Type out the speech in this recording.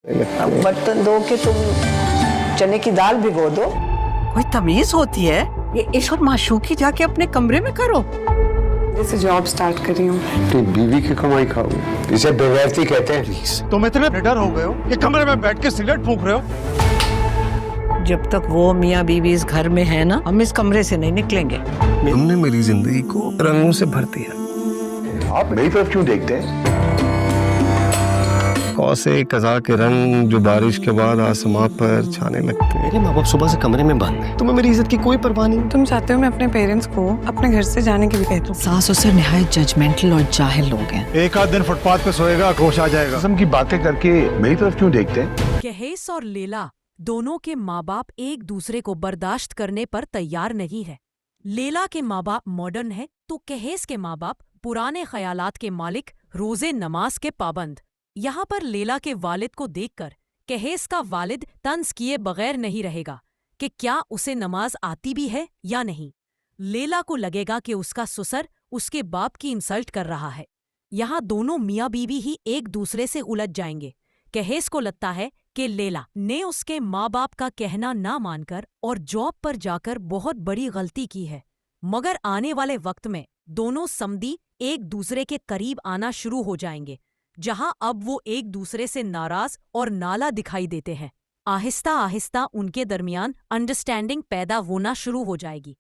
अब बर्तन धो के तुम चने की दाल भिगो दो। कोई तमीज होती है? ये इस वक्त माशूकी जाके अपने कमरे में करो। जैसे जॉब स्टार्ट कर रही हूँ। अपनी बीवी की कमाई खाओगे, इसे बेगैरती कहते हैं। प्लीज तुम इतने निडर हो गए हो कि कमरे में बैठ के सिगरेट फूंक रहे हो। जब तक वो मियाँ बीवी इस घर में है ना, हम इस कमरे से नहीं निकलेंगे। तुमने मेरी जिंदगी को रंगों से भर दिया। आप मेरी तरफ क्यों देखते हैं? कौसे कज़ा के रंग जो बारिश के बाद आसमां पर छाने लगते हैं। मेरे माँ बाप सुबह से कमरे में बंद हैं। तुम्हें मेरी इज्जत की कोई परवाह नहीं। तुम चाहते हो मैं अपने पेरेंट्स को अपने घर से जाने के लिए कह दूं? सास उसे निहायत जजमेंटल और जाहिल लोग हैं। एक आध दिन फुटपाथ पे सोएगा, होश आ जाएगा। कसम की बातें करके मेरी तरफ क्यों देखते हैं? कहेस और लेला दोनों के माँ बाप एक दूसरे को बर्दाश्त करने पर तैयार नहीं है। लेला के माँ बाप मॉडर्न है तो कहेस के माँ बाप पुराने ख्यालात के मालिक, रोजे नमाज के पाबंद। यहाँ पर लेला के वालिद को देखकर कहेस का वालिद तंज किए बगैर नहीं रहेगा कि क्या उसे नमाज आती भी है या नहीं। लेला को लगेगा कि उसका ससुर उसके बाप की इंसल्ट कर रहा है। यहाँ दोनों मियाँ बीवी ही एक दूसरे से उलझ जाएंगे। कहेस को लगता है कि लेला ने उसके माँ बाप का कहना ना मानकर और जॉब पर जाकर बहुत बड़ी गलती की है, मगर आने वाले वक्त में दोनों समधी एक दूसरे के करीब आना शुरू हो जाएंगे, जहां अब वो एक दूसरे से नाराज और नाला दिखाई देते हैं। आहिस्ता आहिस्ता उनके दरमियान अंडरस्टैंडिंग पैदा होना शुरू हो जाएगी।